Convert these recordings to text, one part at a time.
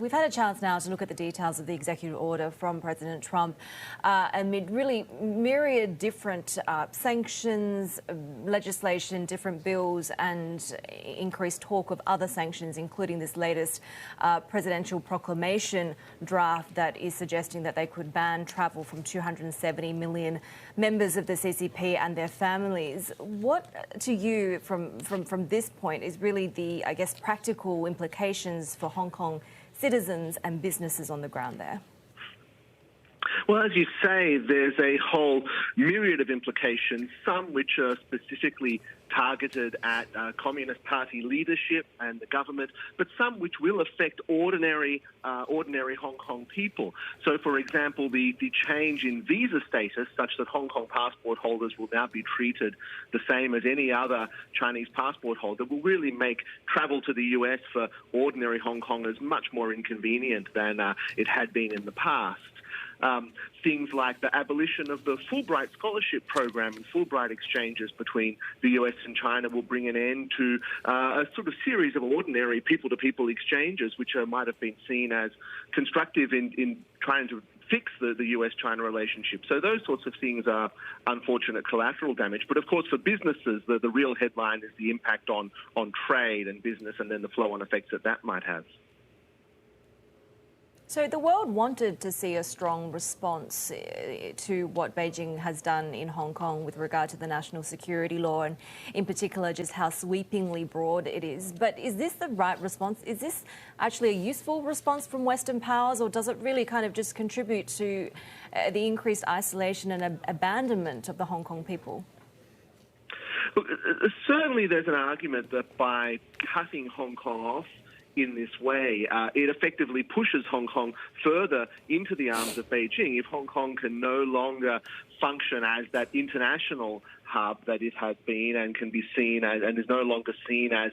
We've had a chance now to look at the details of the executive order from President Trump amid really myriad different sanctions, legislation, different bills and increased talk of other sanctions, including this latest presidential proclamation draft that is suggesting that they could ban travel from 270 million members of the CCP and their families. What, to you, from this point, is really the, I guess, practical implications for Hong Kong citizens and businesses on the ground there? Well, as you say, there's a whole myriad of implications, some which are specifically targeted at Communist Party leadership and the government, but some which will affect ordinary Hong Kong people. So, for example, the change in visa status, such that Hong Kong passport holders will now be treated the same as any other Chinese passport holder, will really make travel to the US for ordinary Hong Kongers much more inconvenient than it had been in the past. Things like the abolition of the Fulbright scholarship program and Fulbright exchanges between the US and China will bring an end to a sort of series of ordinary people-to-people exchanges, which might have been seen as constructive in trying to fix the US-China relationship. So those sorts of things are unfortunate collateral damage. But of course, for businesses, the real headline is the impact on trade and business, and then the flow-on effects that might have. So the world wanted to see a strong response to what Beijing has done in Hong Kong with regard to the national security law, and in particular just how sweepingly broad it is. But is this the right response? Is this actually a useful response from Western powers, or does it really kind of just contribute to the increased isolation and abandonment of the Hong Kong people? Look, certainly there's an argument that by cutting Hong Kong off in this way, it effectively pushes Hong Kong further into the arms of Beijing. If Hong Kong can no longer function as that international hub that it has been and can be seen as, and is no longer seen as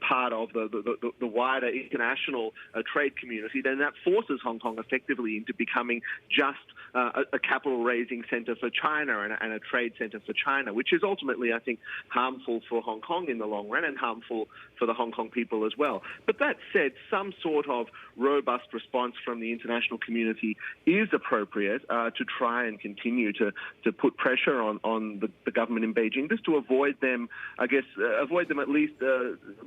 part of the wider international trade community, then that forces Hong Kong effectively into becoming just a capital-raising centre for China and a trade centre for China, which is ultimately, I think, harmful for Hong Kong in the long run and harmful for the Hong Kong people as well. But that said, some sort of robust response from the international community is appropriate to try and continue to put pressure on the government in Beijing, just to avoid them, I guess, at least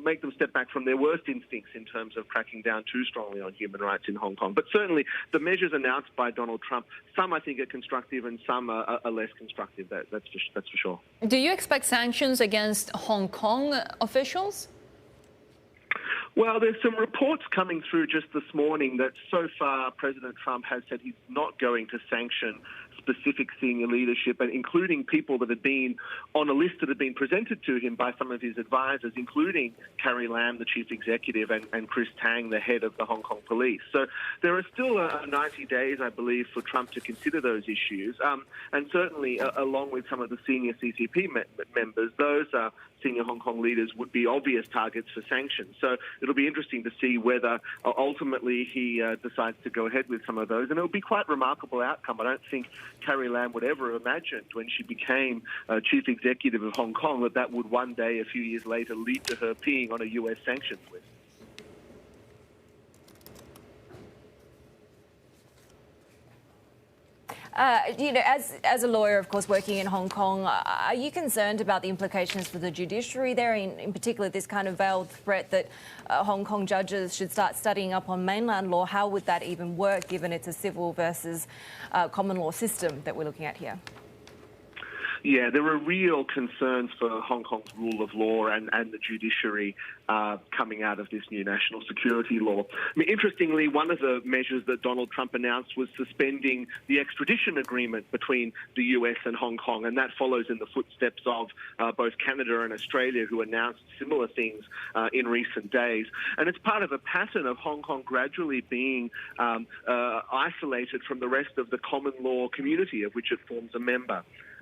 make them step back from their worst instincts in terms of cracking down too strongly on human rights in Hong Kong. But certainly the measures announced by Donald Trump, some I think are constructive and some are less constructive. That's for sure. Do you expect sanctions against Hong Kong officials? Well, there's some reports coming through just this morning that so far President Trump has said he's not going to sanction specific senior leadership, and including people that had been on a list that had been presented to him by some of his advisors, including Carrie Lam, the chief executive, and Chris Tang, the head of the Hong Kong police. So there are still 90 days, I believe, for Trump to consider those issues. And certainly, along with some of the senior CCP members, those senior Hong Kong leaders would be obvious targets for sanctions. So it'll be interesting to see whether ultimately he decides to go ahead with some of those. And it'll be quite a remarkable outcome. I don't think Carrie Lam would ever have imagined when she became chief executive of Hong Kong that would one day, a few years later, lead to her being on a US sanctions list. As a lawyer, of course, working in Hong Kong, are you concerned about the implications for the judiciary there, in particular this kind of veiled threat that Hong Kong judges should start studying up on mainland law? How would that even work, given it's a civil versus common law system that we're looking at here? Yeah, there are real concerns for Hong Kong's rule of law and the judiciary coming out of this new national security law. I mean, interestingly, one of the measures that Donald Trump announced was suspending the extradition agreement between the US and Hong Kong, and that follows in the footsteps of both Canada and Australia, who announced similar things in recent days. And it's part of a pattern of Hong Kong gradually being isolated from the rest of the common law community of which it forms a member.